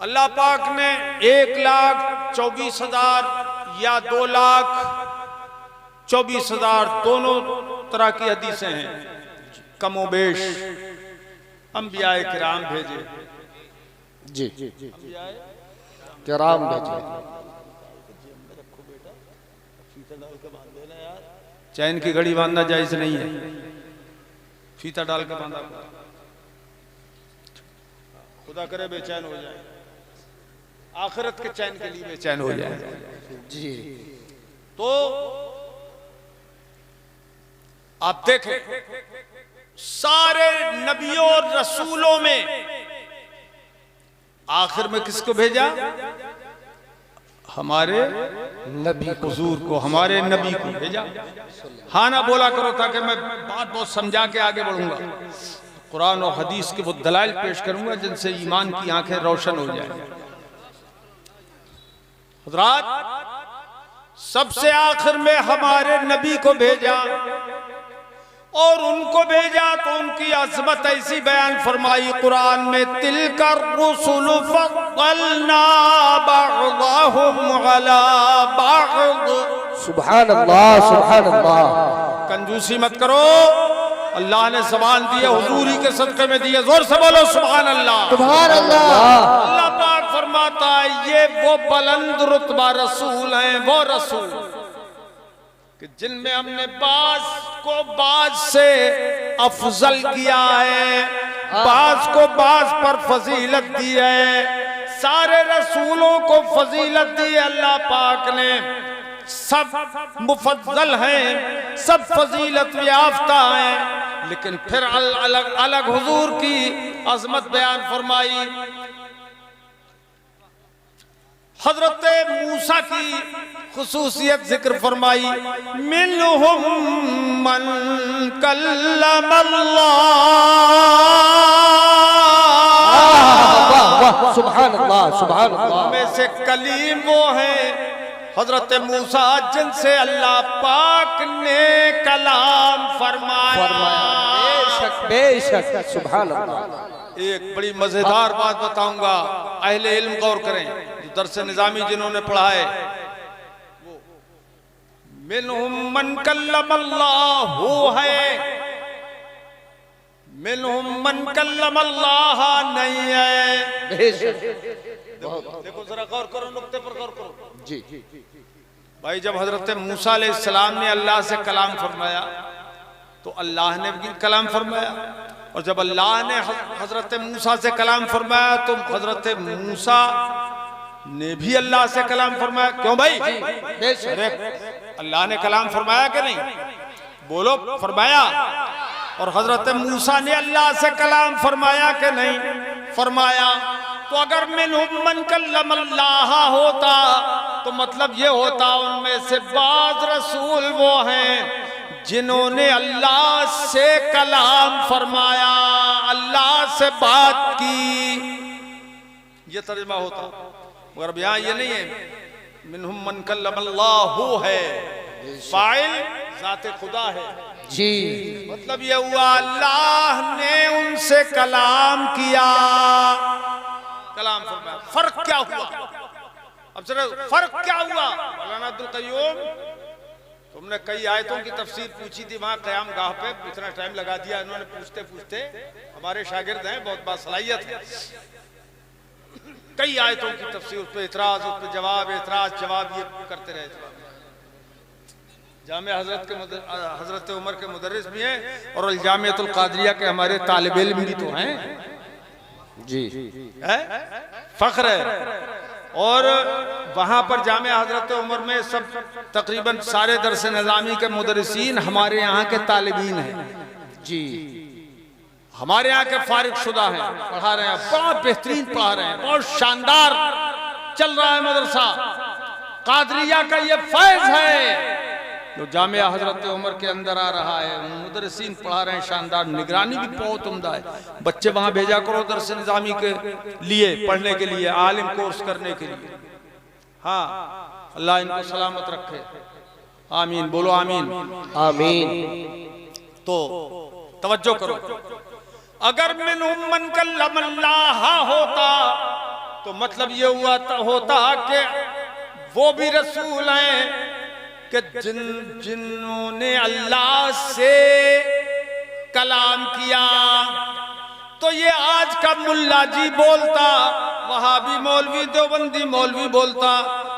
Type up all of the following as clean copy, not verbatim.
अल्लाह पाक ने 1,24,000 या 2,24,000 दोनों तरह की हदीसें हैं, कमोबेश अंबिया किराम भेजे। जी किराम भेजे। चैन की घड़ी बांधना जायज नहीं है, फीता डाल के बांधा, खुदा करे बेचैन हो जाए, आखिरत के चैन के लिए बेचैन हो जाए। जी तो आप देखें सारे नबियों और रसूलों में आखिर में किसको भेजा? हमारे नबी हुजूर को, हमारे नबी को भेजा। हाँ ना बोला करो ताकि मैं बात बहुत समझा के आगे बढ़ूंगा। कुरान और हदीस के वो दलाइल पेश करूंगा जिनसे ईमान की आंखें रोशन हो जाए। हज़रात, सबसे आखिर में हमारे नबी को भेजा और उनको भेजा तो उनकी अज़मत ऐसी बयान फरमाई कुरान में, तिलकर रुसुल फद्दलना बअदहुम अला बअद। सुभान अल्लाह, सुभान अल्लाह। कंजूसी मत करो, अल्लाह ने ज़बान दी है, हुजूरी के सदक़े में दी है, जोर से बोलो सुभान अल्लाह, सुभान अल्लाह। अल्लाह पाक फरमाता है ये वो बुलंद रुतबा रसूल हैं, वो रसूल कि जिनमें हमने बाज को बाज से अफजल किया है, बाज को बाज पर फजीलत दी है, सारे रसूलों को फजीलत दी है अल्लाह पाक ने, सब मुफज्जल हैं, सब फजीलत याफ्ता हैं। लेकिन फिर अलग अलग हुजूर की अजमत बयान फरमाई। हजरत मूसा की खुसूसियत जिक्र फरमाई, मिनहुम मन कल्लमल्लाह, सुभान अल्लाह, सुभान अल्लाह। में से कलीम वो हैं हजरत मूसा जिनसे अल्लाह पाक ने कलाम फरमाया। बेशक बेशक, सुभान अल्लाह। एक बड़ी मजेदार बात बताऊंगा, अहले इल्म गौर करें, दर्स निजामी जिन्होंने पढ़ा है। मिनहुम मन कल्लमल्लाह है, मिनहुम मन कल्लमल्लाह नहीं है। देखो जरा गौर करो, नुक्ते पर गौर करो। जी भाई, जब हजरत मूसा अलैहिस्सलाम ने अल्लाह से कलाम फरमाया तो अल्लाह ने भी कलाम फरमाया, और जब अल्लाह ने हजरत मूसा से कलाम फरमाया तो हजरत मूसा ने भी अल्लाह से कलाम फरमाया। क्यों भाई? अरे अल्लाह ने कलाम फरमाया कि नहीं? बोलो, फरमाया। और हजरत मूसा ने अल्लाह से कलाम फरमाया कि नहीं? फरमाया। तो अगर मिनहुम मन कल्लमल्लाह होता तो मतलब ये होता उनमें से बाज़ रसूल वो हैं जिन्होंने अल्लाह से कलाम फरमाया, अल्लाह से बात की, ये तर्जुमा होता। मगर अब यहाँ ये नहीं है, मिनहुम मन कल्लमल्लाहु है, फाइल जाते खुदा है। जी मतलब ये हुआ अल्लाह ने उनसे कलाम किया, कलाम फरमाया। फर्क क्या हुआ? अब जरा फर्क क्या हुआ? मौलाना अब्दुल क़य्यूम, तुमने कई आयतों की तफसीर पूछी थी वहां क़याम गाह पे, इतना टाइम लगा दिया इन्होंने पूछते पूछते। हमारे शागिर्द हैं, बहुत बासलाहियत है। कई आयतों की तफसीर, उस पर इतराज, उस पर जवाब, इतराज जवाब, ये करते रहे। जामिया हजरत उमर के मुदर्रिस भी हैं और जामियतुल क़ादरिया के हमारे तालिब इल्म भी तो हैं। जी है, फख्र है। और वहां पर जामिया हजरत उमर में सब तकरीबन सारे दरस निज़ामी के मुदर्रिसीन हमारे यहाँ के तालिबीन हैं। जी हमारे यहाँ के फारिग शुदा हैं, पढ़ा रहे हैं, बहुत बेहतरीन पढ़ा रहे हैं, बहुत शानदार चल रहा है मदरसा। कादरिया का ये फैज है जो जामिया हजरत उमर के अंदर आ रहा है। मुदर्रिसीन पढ़ा रहे हैं, शानदार, निगरानी भी बहुत उम्दा है। बच्चे वहां भेजा करो दरस निज़ामी के लिए, पढ़ने के लिए, आलिम कोर्स करने के लिए। हाँ, अल्लाह इनको सलामत रखे, आमीन। बोलो आमीन, आमीन। तो तवज्जो करो, अगर मिनहुम मन कल्लमल्लाह होता तो मतलब ये हुआ होता कि वो भी रसूल हैं कि जिन्होंने अल्लाह से कलाम किया। तो ये आज का मुल्ला जी बोलता, वहाबी मौलवी, देवबंदी मौलवी बोलता,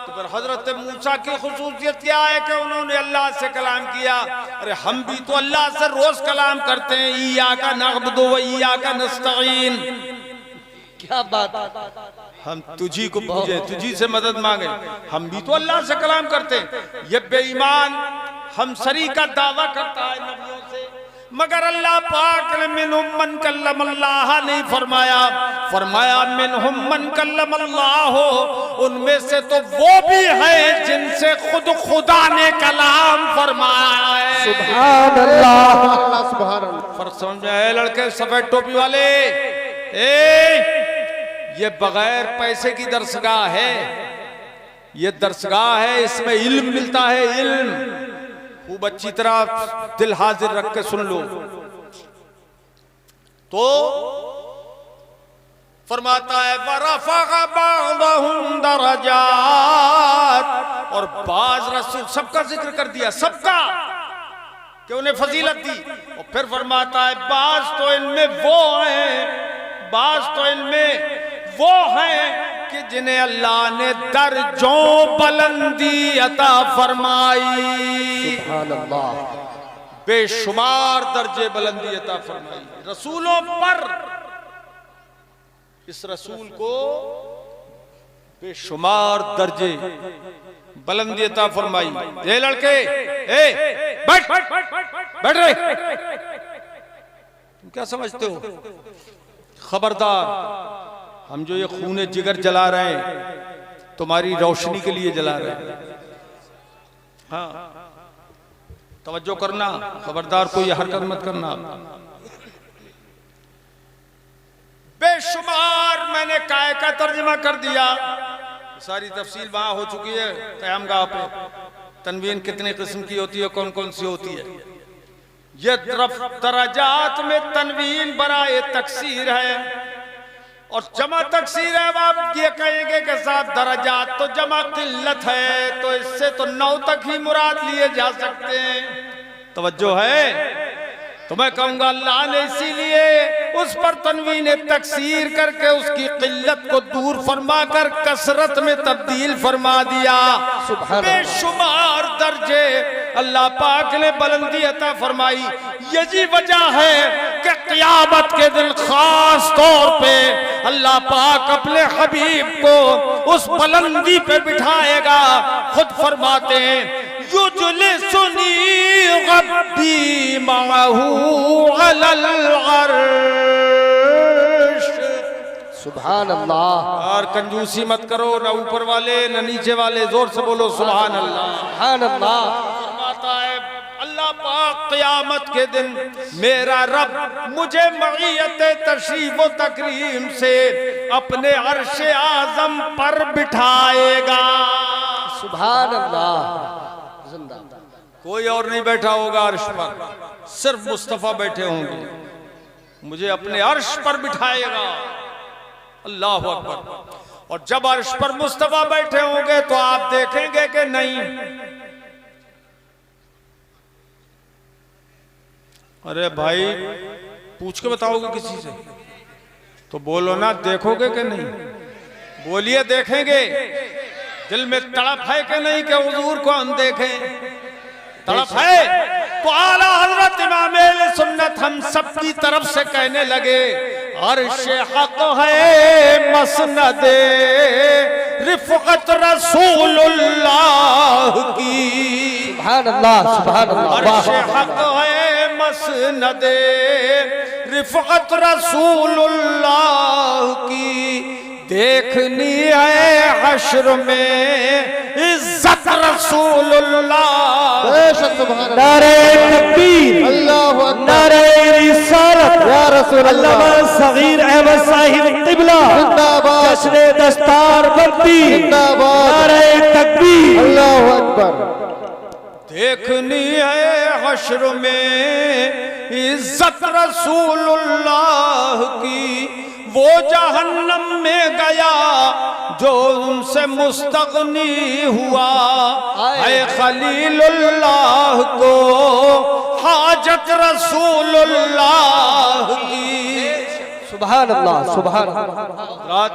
तो फिर हजरत मूसा की खुसूसियत क्या है कि उन्होंने अल्लाह से कलाम किया? अरे हम भी तो अल्लाह से रोज कलाम करते हैं, इय्याका नअबुदु व इय्याका नस्तईन। क्या बात, हम तुझी को पूजे, तुझी से मदद मांगे, हम भी तो अल्लाह से कलाम करते हैं। ये बेईमान हम सरी का दावा करता है नबियों से, मगर अल्लाह पाक ने मिनहुम मन कल्लमल्लाह नहीं फरमाया, फरमाया मिनहुम मन कल्लमल्लाह, उनमें से तो वो भी है जिनसे खुद खुदा ने कलाम फरमाया है। सुभान अल्लाह, सुभान अल्लाह। फर्क समझ में आया लड़के सफेद टोपी वाले? ये बगैर पैसे की दरसगाह है, ये दरसगाह है, इसमें इल्म मिलता है, इल्म। खूब अच्छी तरह दिल हाजिर रख के सुन लो। तो फरमाता है वरफ़अ बअदहुम दरजात, और बाज रसूल सबका जिक्र कर दिया, सबका कि उन्हें फजीलत दी। और फिर फरमाता है बाज तो इनमें वो हैं, बाज तो इनमें वो हैं कि जिन्हें अल्लाह ने दर्जों बुलंदी अता फरमाई। सुभान अल्लाह, बेशुमार दर्जे बुलंदी अता फरमाई रसूलों पर। इस रसूल को बेशुमार दर्जे बुलंदी अता फरमाई। ये लड़के बैठ बैठ रहे, तुम क्या समझते हो? खबरदार, हम जो ये खूने जिगर जला रहे हैं तुम्हारी रोशनी के लिए जला रहे हैं। हाँ, तवज्जो करना, खबरदार कोई हरकत मत करना। बेशुमार मैंने काय का तर्जुमा कर दिया, सारी तफसील वहां हो चुकी है क़यामगाह पे। तनवीन कितने किस्म की होती है, कौन कौन सी होती है? ये दरजात में तनवीन बराए तकसीर है और जमा तकसीर है। आप ये कहेंगे कि साहब दरजात तो जमा किल्लत है, तो इससे तो 9 तक ही मुराद लिए जा सकते हैं। तवज्जो है? तो मैं कहूंगा अल्लाह ने इसीलिए उस पर तनवीन तकसीर करके उसकी किल्लत को दूर फरमा कर कसरत में तब्दील फरमा दिया। बेशुमार दर्जे अल्लाह पाक ने बुलंदी अता फरमाई। यही वजह है कि क़यामत के दिन खास तौर पे अल्लाह पाक अपने हबीब को उस बुलंदी पे बिठाएगा। खुद फरमाते हैं युजलिसुनी गब्बी मअहू अलल अर्श। सुभान अल्लाह। और कंजूसी मत करो, ना ऊपर वाले ना नीचे वाले, जोर से बोलो सुभान अल्लाह। सुभान अल्लाह। फरमाता है अल्लाह पाक क़यामत के दिन मेरा रब मुझे मईयत तशरीफ व तकरीम से अपने अर्श आज़म पर बिठाएगा। सुभान अल्लाह। जिंदा कोई और नहीं बैठा होगा अर्श पर, सिर्फ मुस्तफा बैठे होंगे। मुझे अपने अर्श पर बिठाएगा। अल्लाह अकबर। और जब अर्श पर मुस्तफा बैठे होंगे तो आप देखेंगे कि नहीं, अरे भाई पूछ के बताओगे किसी से तो बोलो ना, देखोगे कि नहीं? बोलिए देखेंगे। दिल में तड़प है कि नहीं कि हुजूर को हम देखें? तड़प है तो आला हजरत इमाम अहले सुन्नत हम सब की तरफ से कहने लगे अर्श हक है मसनदे रिफ़क़त रसूलुल्लाह की। सुभान अल्लाह, सुभान अल्लाह। अर्श हक है मसनदे रिफ़क़त रसूलुल्लाह की। देखनी है हश्र में इज्जत रसूलुल्लाह। नारे तकबीर, अल्लाहु अकबर, नारे रिसालत या रसूल अल्लाह। सगीर अहमद साहिब क़िबला जिंदाबाद, जश्न दस्तार बंदी जिंदाबाद, नारे तकबीर। अल्लाहु अकबर। देखनी है हश्र में इज्जत रसूलुल्लाह की। वो जहन्नम में गया जो उनसे मुस्तगनी हुआ। है खलीलुल्लाह को हाजत रसूलुल्लाह की। सुभान अल्लाह, सुभान अल्लाह। रात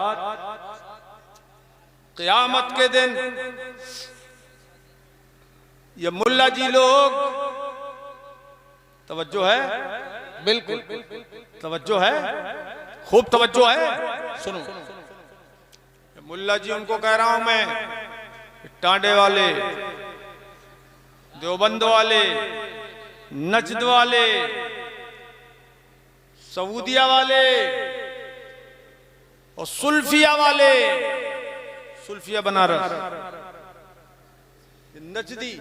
क़यामत के दिन ये मुल्ला जी लोग, तवज्जो है, बिल्कुल तवज्जो है, खूब तवज्जो है, सुनो। मुल्ला जी उनको कह रहा हूं मैं, टांडे वाले, देवबंद वाले, नजद वाले, सऊदिया वाले और सुल्फिया वाले, सुल्फिया बनारस, नजदी,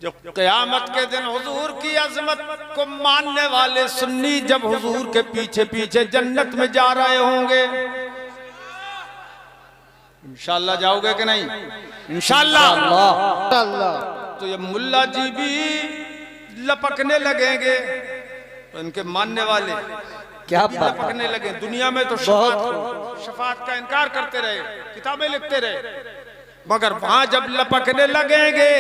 जो क़यामत के दिन हुजूर की अजमत को मानने वाले सुन्नी जब हुजूर के पीछे पीछे जन्नत में जा रहे होंगे, इंशाअल्लाह जाओगे कि नहीं? इंशाअल्लाह। तो ये मुल्ला जी भी लपकने लगेंगे, तो इनके मानने वाले क्या भी बात, लपकने लगे। दुनिया में तो शफाअत का इनकार करते रहे, किताबें लिखते रहे, मगर वहां जब लपकने लगेंगे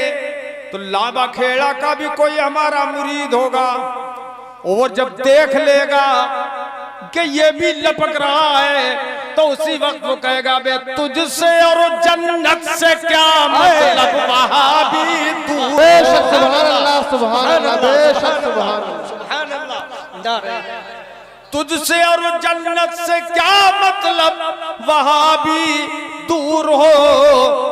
तो लाबा खेड़ा का भी कोई हमारा मुरीद होगा, और जब देख लेगा कि ये भी लपक रहा है तो उसी वक्त वो कहेगा बे तुझसे और जन्नत से क्या मतलब, वहां भी तू। बेशक सुभान अल्लाह, सुभान अल्लाह, बेशक सुभान अल्लाह। तुझसे और जन्नत से क्या मतलब, वहां भी दूर हो।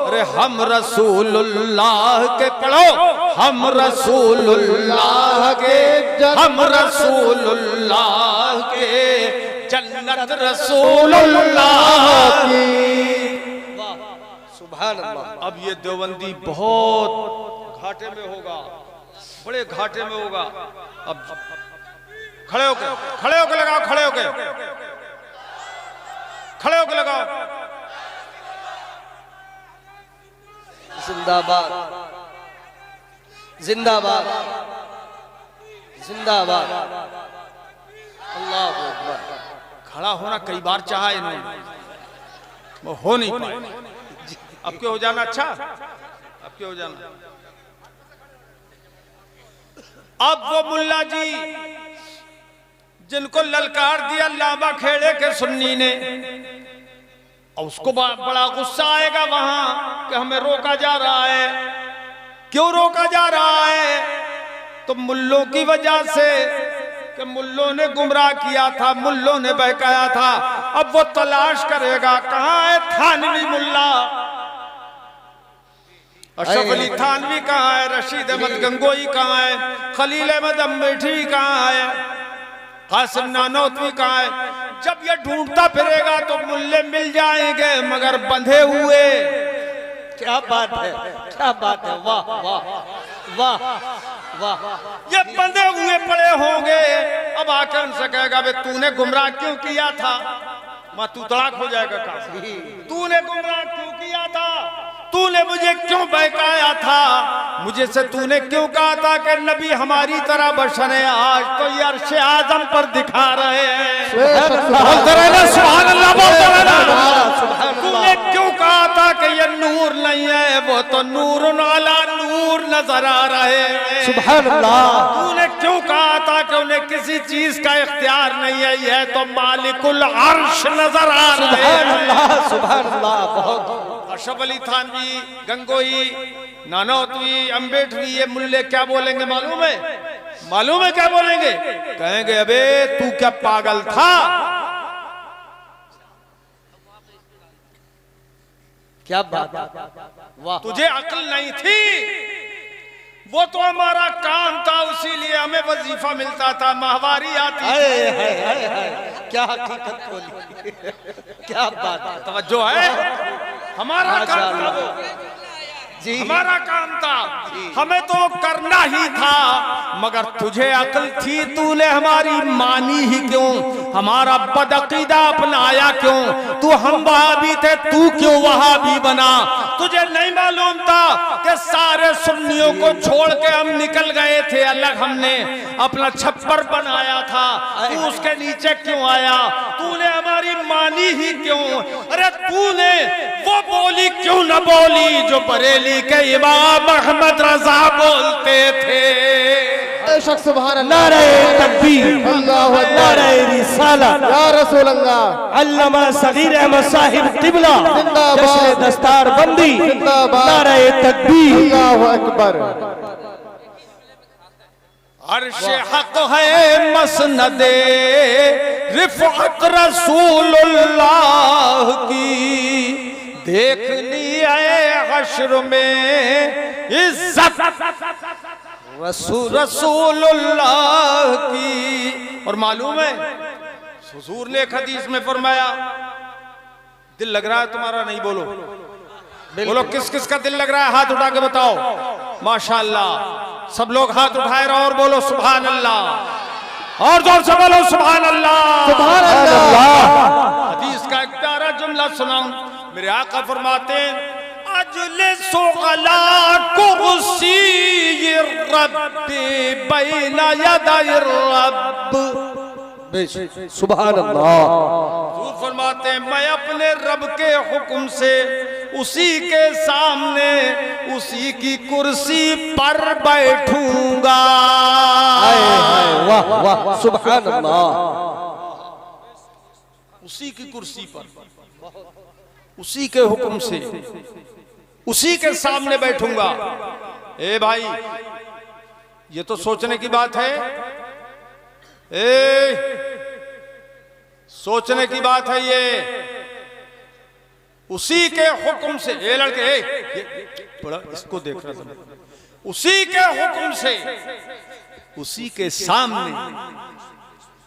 अरे हम रसूलुल्लाह के पढ़ो, हम रसूलुल्लाह के, हम रसूलुल्लाह के, जन्नत रसूलुल्लाह की। सुभान अल्लाह। अब ये देवबंदी बहुत घाटे में होगा, बड़े घाटे में होगा। अब खड़े होके लगाओ, खड़े होके, खड़े होके लगाओ। जिंदाबाद, जिंदाबाद, जिंदाबाद। अल्लाह अकबर। खड़ा होना कई बार चाहा इन्होंने, वो हो नहीं पाए। अब क्यों हो जाना, अच्छा अब क्यों हो जाना। अब वो मुल्ला जी जिनको ललकार दिया लाबा खेड़े के सुन्नी ने, और उसको बड़ा गुस्सा आएगा वहां कि हमें रोका जा रहा है। क्यों रोका जा रहा है? तो मुल्लों की वजह से, कि मुल्लों ने गुमराह किया था, मुल्लों ने बहकाया था। अब वो तलाश करेगा कहां है थानवी मुल्ला, अशरफ अली थानवी कहां है, रशीद अहमद गंगोई कहां है, खलील अहमद अम्बेठी कहां है, कासिम नानोतवी कहां है। जब ये ढूंढता फिरेगा तो मुल्ले मिल जाएंगे, मगर बंधे हुए। क्या बात है, क्या बात है, वाह वाह वाह वाह। ये बंधे हुए पड़े होंगे। अब आकर उनसे कहेगा बे तूने गुमराह क्यों किया था? मां तू तड़ाक हो जाएगा, कहां तूने गुमराह क्यों किया था? तूने मुझे क्यों बहकाया था? मुझे से तूने क्यों कहा था कि नबी हमारी तरह बशर है? आज तो ये अर्श आज़म पर दिखा रहे हैं। तूने क्यों कहा था कि ये नूर नहीं है, वो तो नूर अला नूर नजर आ रहे हैं। सुभान अल्लाह। तूने क्यों कहा था कि उन्हें किसी चीज का इख्तियार नहीं है, यह तो मालिकुल अर्श नजर आ रहे हैं। सुभान अल्लाह। बहुत अशरफ अली थानवी, गंगोई, नानोतवी, अम्बेडवी, ये मुल्ले क्या बोलेंगे मालूम है? मालूम है क्या बोलेंगे? कहेंगे अबे तू क्या पागल था? क्या बात, वाह। तुझे अक्ल नहीं थी? वो तो हमारा काम था, उसीलिए हमें वजीफा मिलता था, माहवारी आती थी। क्या हकीकत बोली, क्या बात है। तवज्जो है, हमारा काम था वो। हमारा काम था, हमें तो करना ही था, मगर तुझे अक्ल थी, तूने हमारी मानी ही क्यों? हमारा बदअकीदा अपनाया क्यों? तू हम वहाबी थे, तू क्यों वहाबी बना? तुझे नहीं मालूम था कि सारे सुन्नियों को छोड़ के हम निकल गए थे अलग, हमने अपना छप्पर बनाया था, तू उसके नीचे क्यों आया? तूने हमारी मानी ही क्यों? अरे तूने वो बोली क्यों न बोली जो बरेली के इमाम अहमद रजा बोलते थे? बेशक सुभान अल्लाह। नारे तकबीर, अल्लाहु अकबर, नारे रिसालत, या रसूल अल्लाह। अल्लामा सगीर अहमद साहिब किबला जिंदाबाद, जश्न दस्तार बंदी, जिंदाबाद, नारे तकबीर। अल्लाहु अकबर। अर्श हक है मसनदे रिफ़अत रसूलुल्लाह की, देखनी है हश्र में इज्जत रसूलुल्लाह की। और मालूम है हुजूर ने एक हदीस में फरमाया, दिल लग रहा है तुम्हारा? नहीं बोलो, बोलो किस किस का दिल लग रहा है? हाथ उठा के बताओ। माशाअल्लाह, सब लोग हाथ उठाए रहो और बोलो सुभान अल्लाह, और जोर से बोलो सुभान अल्लाह, सुभान अल्लाह। हदीस का एक प्यारा जुमला सुनाऊं। मेरे आका फरमाते हैं, अजलिसु अला कुर्सी रब्बी बैना यदै रब्ब। सुभान अल्लाह। हुजूर फरमाते हैं, मैं अपने रब के हुक्म से उसी के सामने उसी की कुर्सी पर बैठूंगा। वाह वाह, सुभान अल्लाह। उसी की कुर्सी पर, उसी के हुक्म से उसी के सामने बैठूंगा। ए भाई, ये तो सोचने की बात है, सोचने की बात है ये। उसी के हुक्म से, ये लड़के थोड़ा इसको देख रहा था, उसी के हुक्म से उसी के सामने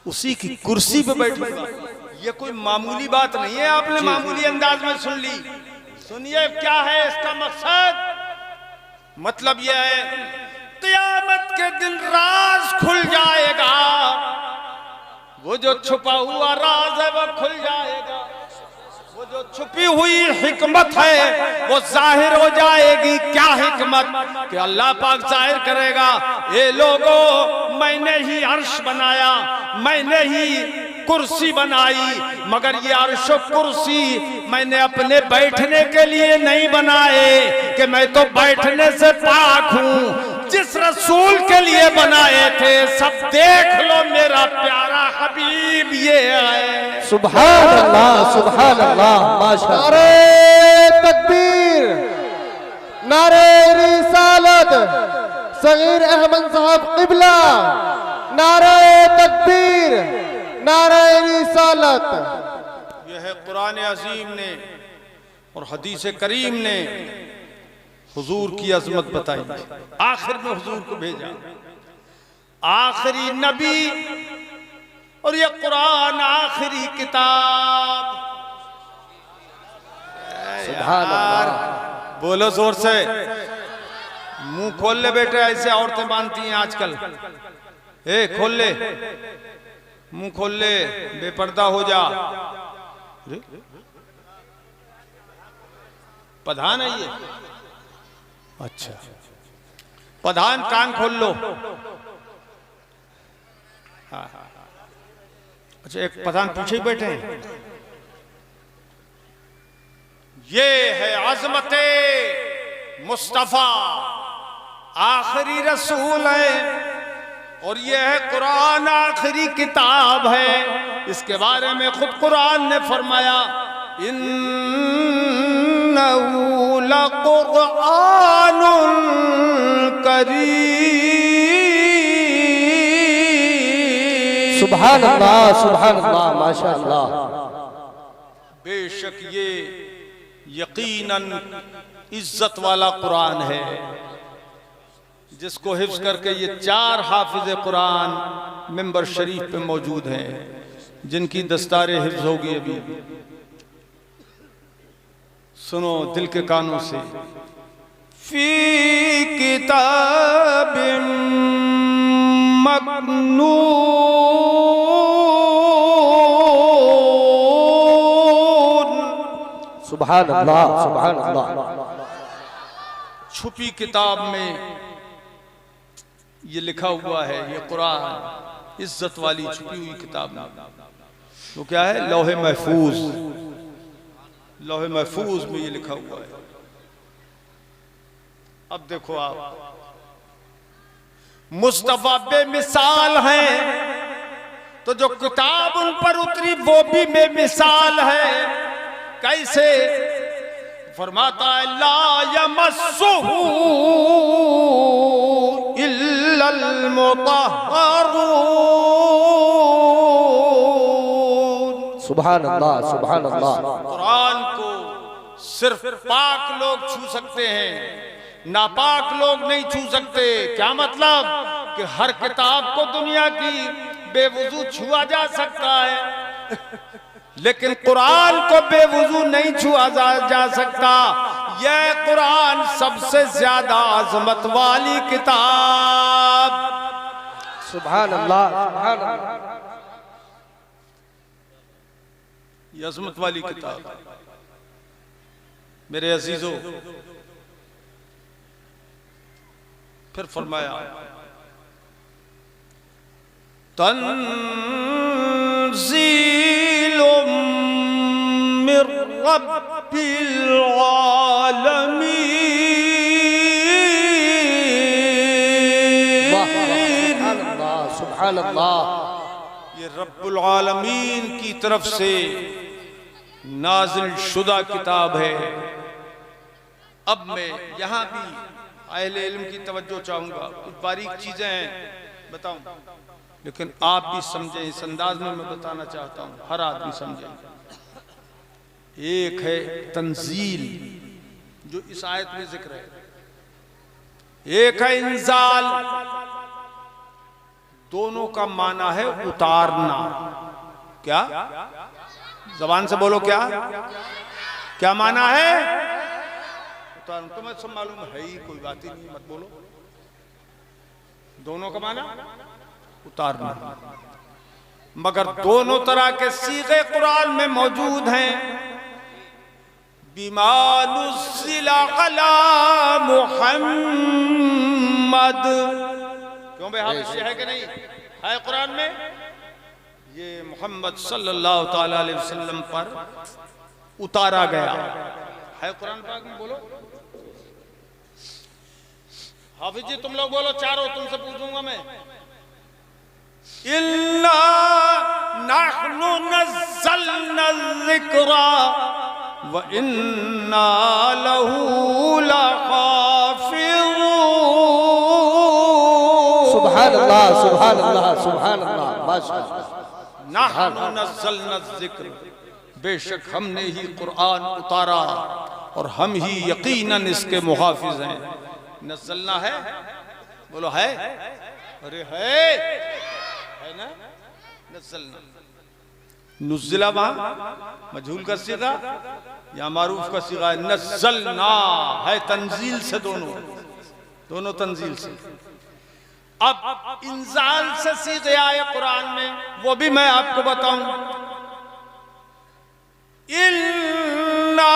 उसी की कुर्सी पे बैठूंगा। ये कोई मामूली बात नहीं है, आपने मामूली अंदाज में सुन ली। सुनिए क्या है इसका मकसद। मतलब यह है, क़यामत के दिन राज खुल जाएगा, वो जो छुपा हुआ राज है वो खुल जाएगा, वो जो छुपी हुई हिकमत है वो जाहिर हो जाएगी। क्या हिकमत? कि अल्लाह पाक जाहिर करेगा, ये लोगों मैंने ही अर्श बनाया, मैंने ही कुर्सी बनाई, मगर ये अर्श कुर्सी मैंने अपने बैठने के लिए नहीं बनाए कि मैं तो बैठने से पाक हूँ। जिस रसूल के लिए बनाए थे, सब देख लो मेरा प्यारा हबीब ये है। सुभान अल्लाह, सुभान अल्लाह, माशाअल्लाह। नारे तकबीर, नारे रिसालत, सगीर अहमद साहब किबला, नारे तकबीर, नारे रिसालत। यह है कुरान अजीम ने और हदीस करीम ने हुजूर की अजमत बताई। आखिर में हुजूर को भेजा, आखिरी नबी, और ये कुरान आखिरी किताब। सुभान अल्लाह। बोलो जोर से, मुंह खोल ले बेटे, ऐसे औरतें बांधती हैं आजकल। ए खोल ले, मुंह खोल ले, बेपर्दा हो जा। प्रधान है ये? अच्छा, प्रधान कान खोल लो। हाँ, अच्छा एक प्रधान पीछे बैठे हैं। ये है अजमते मुस्तफा, आखिरी रसूल है, और ये है कुरान आखिरी किताब है। इसके बारे में खुद कुरान ने फरमाया, इन्नहु लकुरआनुन करीम। सुभान अल्लाह, सुभान अल्लाह, माशाअल्लाह। बेशक ये यकीनन इज्जत वाला कुरान है, जिसको हिफ्ज करके ये 4 हाफिज कुरान मिंबर शरीफ पे मौजूद हैं, जिनकी दस्तारे हिफ्ज होगी अभी। सुनो दिल के कानों से, फी किताबिन मकनून। सुभान अल्लाह, सुभान अल्लाह। छुपी किताब में ये लिखा हुआ है, ये कुरान इज्जत वाली छुपी हुई किताब में तो क्या है, लौहे महफूज। लौहे महफूज में ये लिखा हुआ है। अब देखो आप, मुस्तफा बेमिसाल हैं तो जो किताब उन पर उतरी वो भी बेमिसाल है। कैसे? फरमाता है ला यमस्सुहु इल्लल मुतहहरून। सुभान अल्लाह, सुभान अल्लाह। कुरान को सिर्फ पाक लोग छू सकते हैं, नापाक लोग नहीं छू सकते। क्या मतलब? कि हर किताब को दुनिया की बेवुजू छुआ जा सकता है, लेकिन कुरान को बेवुजू नहीं छुआ जा सकता। यह कुरान सबसे ज्यादा अजमत वाली किताब। सुभान अल्लाह, सुभान अल्लाह। ये अजमत वाली किताब। मेरे अजीजों, फिर फरमाया तंज़ीलुम मिर रब्बिल आलमीन। सुभान अल्लाह। ये रब्बुल आलमीन की तरफ से नाजिल शुदा किताब है। अब मैं यहां भी अहले इल्म की तवज्जो चाहूंगा। कुछ बारीक चीजें हैं बताऊं, लेकिन आप भी समझें। इस अंदाज में मैं बताना चाहता हूं, हर आदमी समझे। एक है तंजील, जो इस आयत में जिक्र है। एक है इंजाल। दोनों का माना है उतारना। क्या? जबान से बोलो, क्या क्या माना है? उतारना। तुम्हें सब मालूम है ही, कोई बात ही नहीं, मत बोलो। दोनों का माना उतारना। मगर दोनों तरह के सीगे कुरान में मौजूद हैं। बिमानुज़्ज़िला अला मुहम्मद। क्यों भाई, हाफिज़ है कि नहीं? है कुरान में। ये मोहम्मद सल्लल्लाहु ताला अलैहि वसल्लम पर उतारा गया है कुरान पाक में। बोलो हाफिज जी, तुम लोग बोलो चारों, तुमसे पूछूंगा मैं। इन्ना नहनु नज़्ज़लना ज़िक्रा व इन्ना लहू लहाफ़िज़ून। सुभान अल्लाह, सुभान अल्लाह, सुभान अल्लाह। माशाअल्लाह। नहनु नज़्ज़लना ज़िक्र, बेशक हमने ही कुरान उतारा और हम ही यकीनन इसके मुहाफिज हैं। नज़्ज़लना है, बोलो है। अरे है ना? नज़्ज़लना। नुज़्ज़िला वहां मजहूल का सीगा या मारूफ का सीगा है। नज़्ज़लना है तंजील से, दोनों तंजील से। अब इंजाल से सीधे आए कुरान में, वो भी मैं आपको बताऊं। इन्ना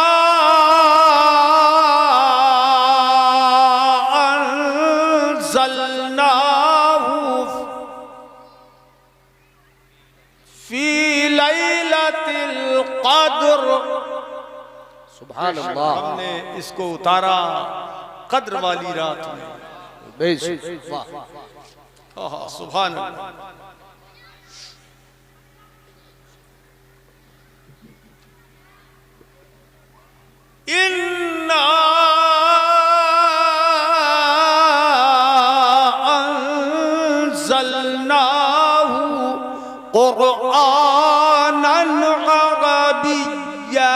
अंज़लनाहु फी लैलतिल क़द्र। सुभान अल्लाह। हमने इसको उतारा कद्र वाली रात में। बेशक। वाह। सुभान अल्लाह। इन्ना अंज़लनाहु क़ुरआनन अरबिय्या।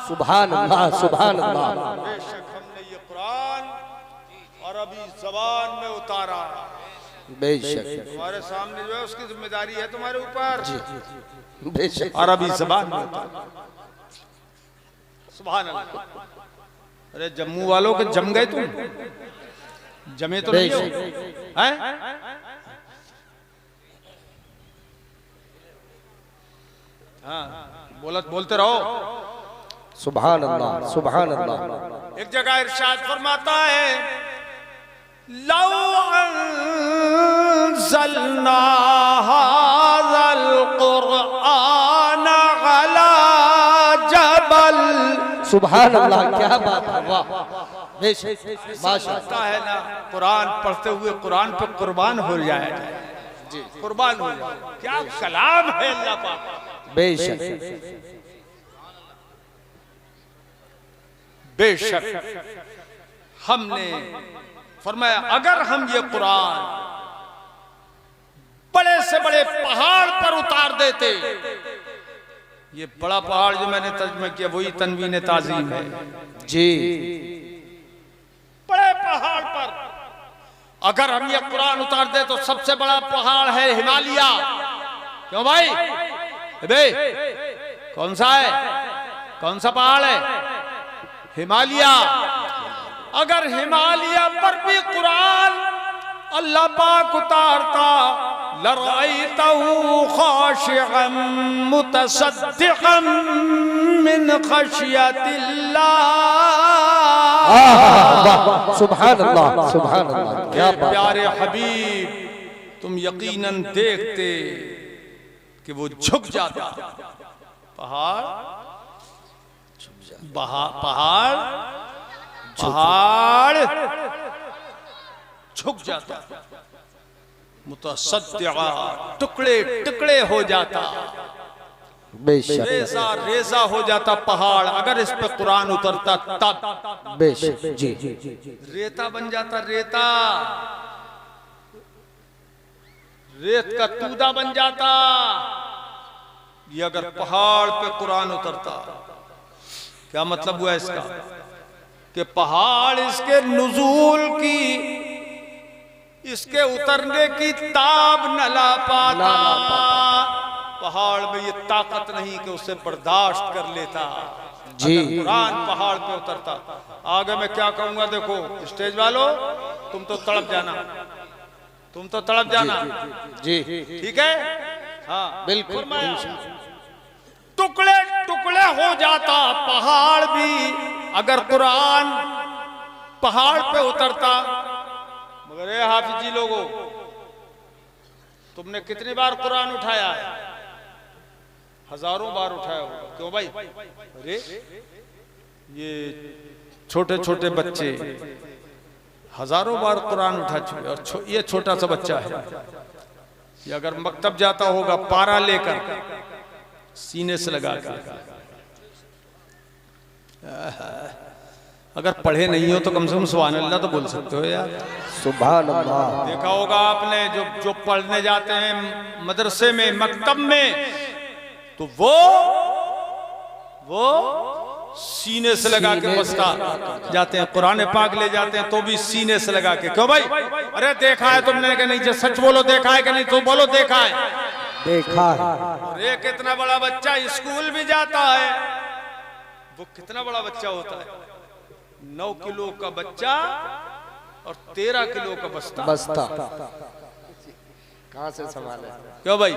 सुभान अल्लाह, सुभान अल्लाह। बेशक हमने ये कुरान अरबी ज़बान में उतारा। बेशक। तुम्हारे सामने जो है उसकी जिम्मेदारी है तुम्हारे ऊपर। बेशक। अरबी ज़बान में उतारा। सुभान अल्लाह। अरे जम्मू वालों के जम गए तुम, जमे तो नहीं हो हैं? हाँ बोलते रहो। सुभान अल्लाह, सुभान अल्लाह। एक जगह इरशाद फरमाता है, लौ अंज़लना हाज़ल क़ुरआन अला जबल। सुभान अल्लाह, क्या बात है, वाह माशाअल्लाह है ना। कुरान पढ़ते हुए कुरान पे कुर्बान हो जाए जी, कुर्बान हो जाए। क्या कलाम है अल्लाह पाक, बेशक बेशक। हमने फरमाया अगर हम ये कुरान बड़े से बड़े पहाड़ पर उतार देते, ये बड़ा पहाड़ जो मैंने तर्जुमा किया वही तनवीन ताज़ीम है जी, बड़े पहाड़ पर अगर हम ये कुरान उतार दे तो सबसे बड़ा पहाड़ है हिमालय। क्यों भाई? बे कौन सा है, कौन सा पहाड़ है? हिमालय। अगर हिमालय पर भी कुरान अल्लाह पाक उतारता, लरअयतहु खाशिअन मुतसद्दिक़न मिन खशियतिल्लाह। सुभान अल्लाह, सुभान अल्लाह। क्या प्यारे हबीब, तुम यकीनन देखते कि वो झुक जाता, पहाड़ पहाड़ पहाड़ झुक जाता, मुतसद्दिक़ा टुकड़े टुकड़े हो जाता, बेशक रेजा रेजा हो जाता पहाड़ अगर इस पे कुरान उतरता तब। बेशक जी, रेता बन जाता, रेता, रेत का तूदा बन जाता। ये अगर पहाड़ पे कुरान उतरता, क्या मतलब हुआ इसका? कि पहाड़ इसके नुज़ूल की, इसके उतरने की ताब न ला पाता। पहाड़ में ये ताकत नहीं कि उसे बर्दाश्त कर लेता जी। कुरान पहाड़ पे उतरता। आगे मैं क्या कहूंगा, देखो स्टेज वालों, तुम तो तड़प जाना, तुम तो तड़प जाना जी, ठीक है? हाँ बिल्कुल। टुकड़े टुकड़े हो जाता पहाड़ भी अगर कुरान पहाड़ पे उतरता। मगर ये हाफिज जी लोगों, तुमने कितनी बार कुरान उठाया है? हजारों बार उठाया होगा। क्यों भाई? अरे ये छोटे छोटे बच्चे हजारों बार कुरान उठा चुके, और ये छोटा सा बच्चा है, ये अगर मकतब जाता होगा पारा लेकर सीने से लगा कर, अगर पढ़े नहीं हो तो कम से कम सुभान अल्लाह तो बोल सकते हो यार। सुभान अल्लाह। देखा होगा आपने जो पढ़ने जाते हैं मदरसे में, मकतब में, तो वो सीने से लगा के बसता जाते हैं, कुरान पाक ले जाते हैं तो भी सीने से लगा के। क्यों भाई? अरे देखा है तुमने कि नहीं? सच बोलो, देखा है कि नहीं? तो बोलो देखा है। देखा है। एक इतना बड़ा बच्चा स्कूल भी जाता है, वो कितना बड़ा बच्चा होता है? 9 किलो का बच्चा और 13 किलो का बस्ता। कहां से संभाले? क्यों भाई?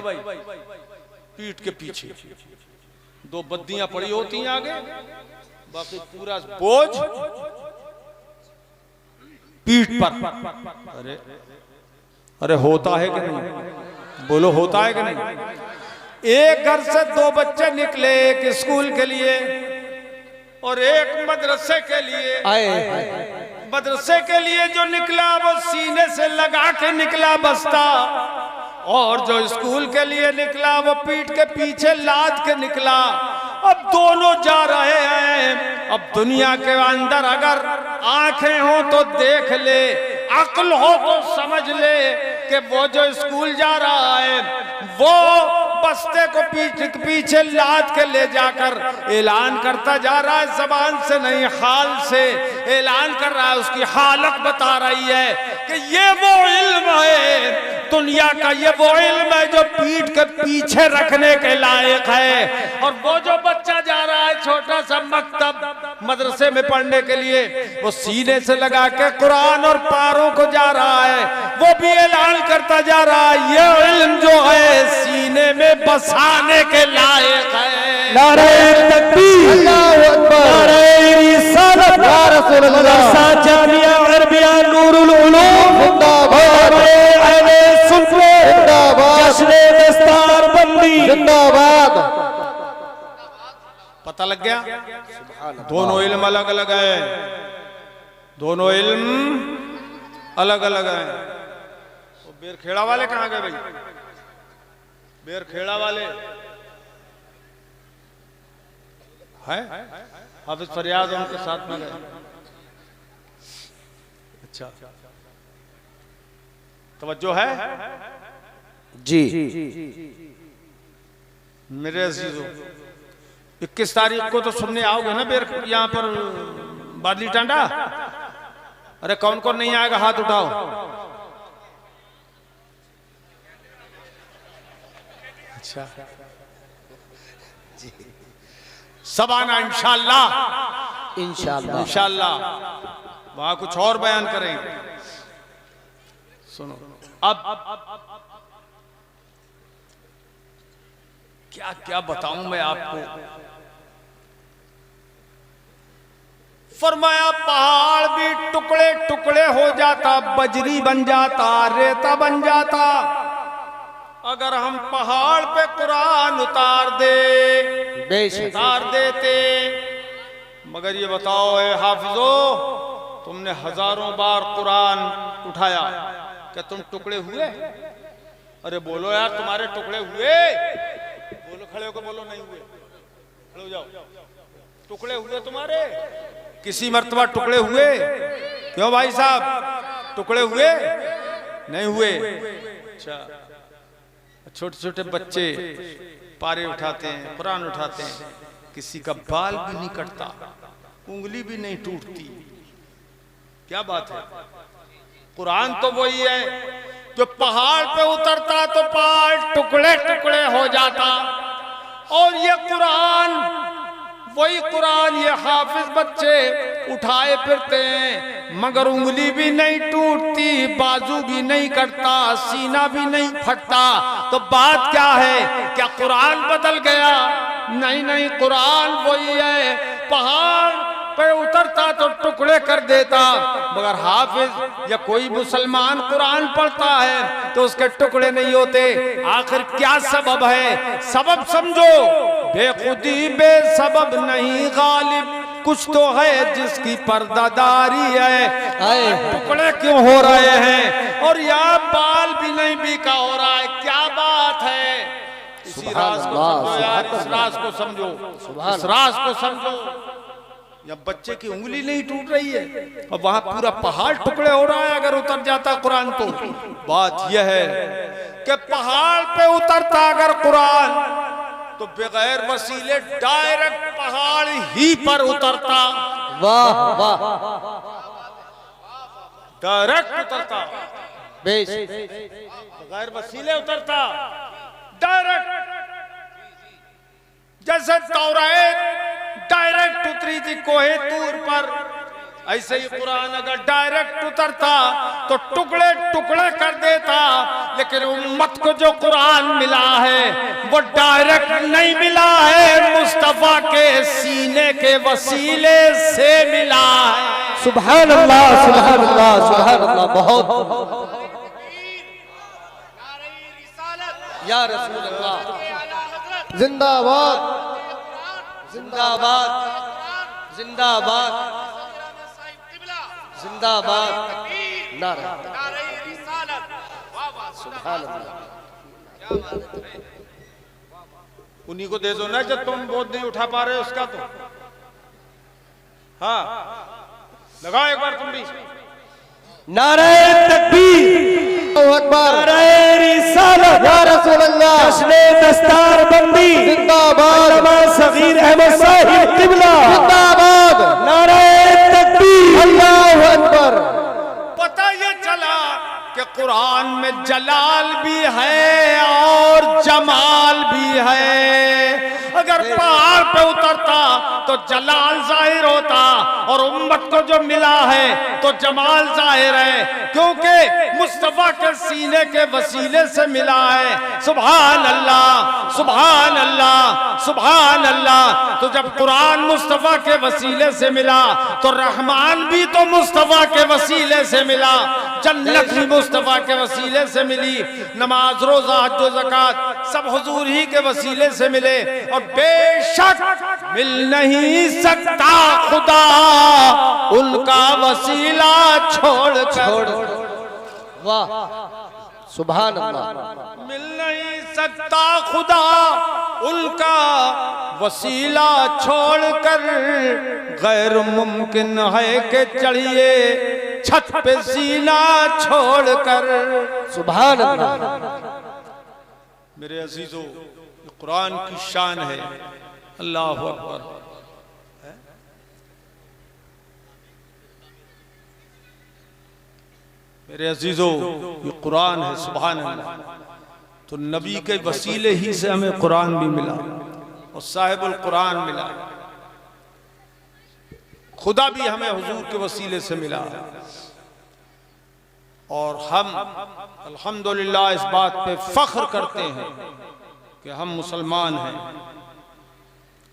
पीठ के पीछे 2 बद्दियां पड़ी होती हैं आगे, बाकी पूरा बोझ पीठ पर। अरे होता है कि नहीं? बोलो होता है कि नहीं? एक घर से 2 बच्चे निकले, एक स्कूल के लिए और एक मदरसे के लिए। मदरसे के लिए जो निकला वो सीने से लगा के निकला बस्ता, और जो स्कूल के लिए निकला वो पीठ के पीछे लाद के निकला। अब दोनों जा रहे हैं। अब दुनिया के अंदर अगर आंखें हो तो देख ले, अक्ल हो तो समझ ले कि वो जो स्कूल जा रहा है वो बस्ते को पीछे लाद के ले जाकर ऐलान करता जा रहा है, जबान से नहीं हाल से ऐलान कर रहा है, उसकी हालत बता रही है कि ये वो इल्म है दुनिया का ये वो इल्म है जो पीठ के पीछे रखने के लायक है। और वो जो बच्चा जा रहा है छोटा सा मकतब मदरसे में पढ़ने के लिए, वो सीने से लगा के कुरान और पारों को जा रहा है, वो भी ऐलान करता जा रहा है ये इल्म जो है सीने में बसाने के लायक है। नारे तकबीर, अल्लाहु अकबर, नारे रिसालत, या रसूल अल्लाह, मदरसा जामिया अरबिया नूरुल उलूम जिंदाबाद, अहले सुन्नत जिंदाबाद, जश्न दस्तार बंदी जिंदाबाद। पता लग गया? दोनों इल्म अलग अलग है, दोनों इल्म अलग अलग है। तो बेरखेड़ा वाले कहाँ गए भाई? बेरखेड़ा वाले है हाफिज फरियाद उनके साथ में गए। अच्छा तवज्जो है जी। मेरे अजीजों, 21 तारीख को तो सुनने आओगे ना बेर यहाँ पर बादली टांडा? अरे कौन कौन नहीं आएगा हाथ उठाओ। अच्छा सब आना इंशाअल्लाह, इंशाअल्लाह इंशाअल्लाह। वहां कुछ और बयान करेंगे। सुनो अब क्या क्या बताऊं मैं आपको। फरमाया पहाड़ भी टुकड़े टुकड़े हो जाता, बजरी बन जाता, रेता बन जाता, अगर हम पहाड़ पे कुरान उतार देते। मगर ये बताओ ए हाफिजो, तुमने हजारों बार कुरान उठाया, क्या तुम टुकड़े हुए? अरे बोलो यार, तुम्हारे टुकड़े हुए? बोलो, खड़े होकर बोलो नहीं हुए। खड़े हो जाओ। टुकड़े हुए तुम्हारे? किसी मर्तबा टुकड़े हुए? क्यों भाई साहब, टुकड़े हुए? नहीं हुए। अच्छा, छोटे छोटे बच्चे पारे उठाते हैं, कुरान उठाते हैं, किसी का बाल भी नहीं कटता, उंगली भी नहीं टूटती। क्या बात है? कुरान तो वही है जो पहाड़ पे उतरता तो पहाड़ टुकड़े टुकड़े हो जाता, और ये कुरान वही कुरान ये हाफिज बच्चे उठाए फिरते हैं, मगर उंगली भी नहीं टूटती, बाजू भी नहीं कटता, सीना भी नहीं फटता। तो बात क्या है? क्या कुरान बदल गया? नहीं नहीं, कुरान वही है। पहाड़ पे उतरता तो टुकड़े कर देता, मगर हाफिज या कोई मुसलमान कुरान पढ़ता है तो उसके टुकड़े नहीं होते। आखिर क्या सबब है? सबब समझो, बेखुदी बेसबब नहीं गालिब, कुछ तो है जिसकी पर्दादारी है। टुकड़े क्यों हो रहे हैं? और या बाल भी नहीं बीका हो रहा है। क्या बात है? इसी राज को समझो यार, इस राज को समझो, इस राज को समझो। या बच्चे की उंगली नहीं टूट रही है और वहां पूरा पहाड़ टुकड़े हो रहा है अगर उतर जाता कुरान तो। बात यह है कि पहाड़ पे उतरता अगर कुरान तो बगैर वसीले डायरेक्ट पहाड़ ही पर उतरता। वाह वाह, डायरेक्ट उतरता, बेश बगैर वसीले उतरता, डायरेक्ट। जैसे तौरात डायरेक्ट उतरी थी कोहे तूर पर, ऐसे ही कुरान अगर डायरेक्ट उतरता तो टुकड़े टुकड़े कर देता। लेकिन उम्मत को जो कुरान मिला है वो डायरेक्ट नहीं मिला है, मुस्तफा के सीने के वसीले से मिला है। सुभान अल्लाह, सुभान अल्लाह, सुभान अल्लाह। बहुत या रसूल अल्लाह, जिंदाबाद, जिंदाबाद, जिंदाबाद, जिंदाबाद। नारा सुभान अल्लाह। उन्हीं को दे दो ना जब तुम बोध नहीं उठा पा रहे हो उसका। तो हाँ, लगाओ एक बार तुम भी। नारे तकबीर, अल्लाहु अकबर, नारे रिसालत, या रसूल अल्लाह, जश्न दस्तार बंदी, जिंदाबाद, सगीर अहमद साहिब किबला, जिंदाबाद, नारे तकबीर, अल्लाहु अकबर। पता ये चला कि कुरान में जलाल भी है और जमाल भी है। अगर पहाड़ पे उतरता तो जलाल जाहिर होता और उम्मत को जो मिला है तो जमाल जाहिर है, क्योंकि मुस्तफा के सीने के वसीले से मिला है। सुभान अल्लाह, सुभान अल्लाह, सुभान अल्लाह। तो जब कुरान मुस्तफा के वसीले से मिला तो रहमान भी तो मुस्तफा के वसीले से मिला, जन्नत भी मुस्तफा के वसीले से मिली, नमाज रोजा हज ज़कात सब हुजूर ही के वसीले से मिले। और बेशक मिल नहीं सकता खुदा उनका वसीला छोड़। वाह सुभान अल्लाह। मिल नहीं सकता खुदा उनका वसीला छोड़कर, गैर मुमकिन है कि चढ़िए छत पे सीना छोड़कर। सुभान अल्लाह। मेरे अजीजों, कुरान की शान है। अल्लाह अकबर। मेरे अजीजों, ये कुरान है। सुभान अल्लाह। तो नबी के वसीले ही से हमें कुरान भी मिला और साहिबुल कुरान मिला। खुदा भी हमें हुजूर के वसीले से मिला। और हम अल्हम्दुलिल्लाह इस बात पे फख्र करते हैं कि हम मुसलमान हैं,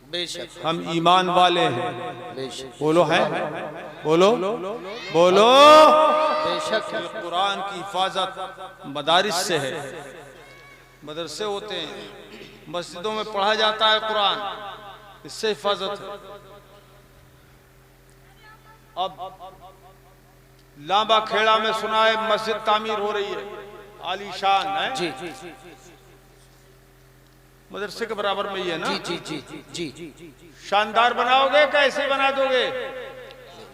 बेशक हम ईमान वाले हैं। बेशक बोलो हैं, बोलो बोलो। बेशक कुरान की हिफाजत मदारिस से है, मदरसे होते हैं, मस्जिदों में पढ़ा जाता है कुरान, इससे हिफाजत है। अब लांबा खेड़ा में सुना है मस्जिद तामीर हो रही है, आलीशान है जी मदरसे के बराबर में ही है ना। जी जी जी जी शानदार बनाओगे कैसे बना दोगे?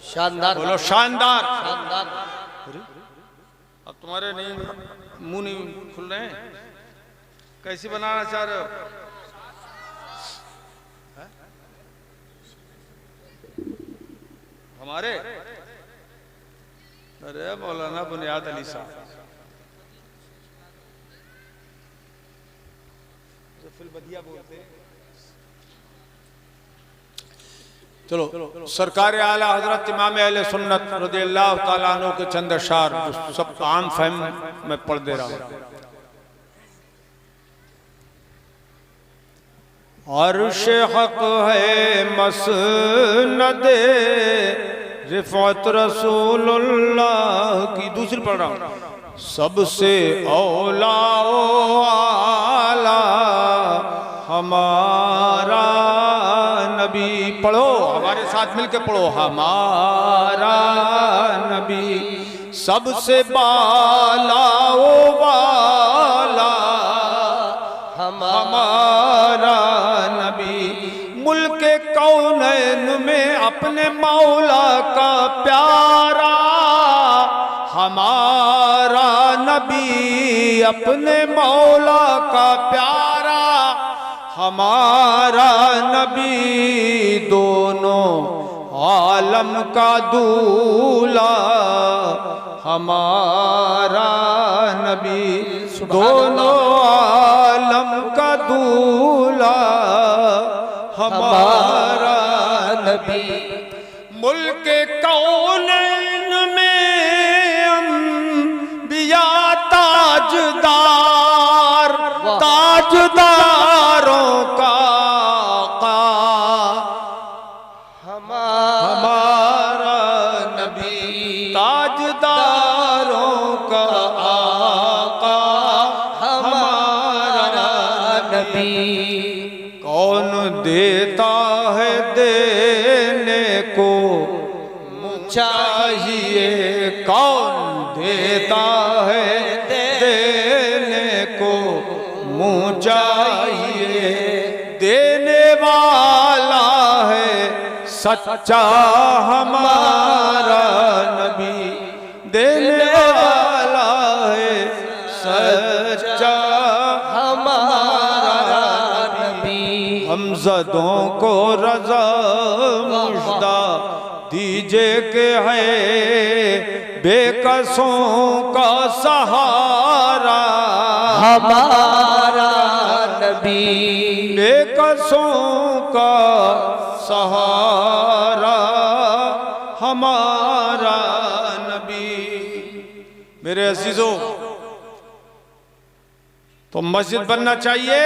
शानदार। बोलो शानदार। शानदार। अब तुम्हारे नहीं मुंह नहीं खुल रहे हैं, कैसी बनाना चाह रहे हो? है? हमारे अरे मौलाना बुनियाद अली साहब तो फिर बढ़िया बोलते हैं। चलो, सरकार आला हजरत इमाम अहले सुन्नत रज़ियल्लाहु ताला अन्हु के चंद अशार सब आम फहम में पढ़ दे रहा हूं। अर्श हक है मसनदे रिफ़अत रसूलुल्लाह की। दूसरी पढ़ रहा हूं। सबसे औला आला हमारा नबी। पढ़ो, हमारे साथ मिलके पढ़ो। हमारा नबी सबसे बाला वाला हमारा नबी। मुल्के कौनैन में अपने मौला का प्यारा हमारा नबी, अपने मौला का प्यारा हमारा नबी। दोनों आलम का दूल्हा हमारा नबी, दोनों आलम का दूल्हा हमारा नबी। मुल्के कौनैन में अंबिया ताजदार, ताजदारों का हमारा नबी, ताजदारों का आका हमारा नबी। कौन देता है देने को चाहिए, कौन देता है देने को मुँह चाहिए। देने वाला है सच्चा हमारा नबी, देने वाला है सच्चा हमारा नबी। हमज़दों को रज़ा मुश्दा दीजे के है बेकसों का सहारा, हमारा नबी बेकसों का सहारा हमारा नबी। मेरे अजीजों, तो मस्जिद बनना चाहिए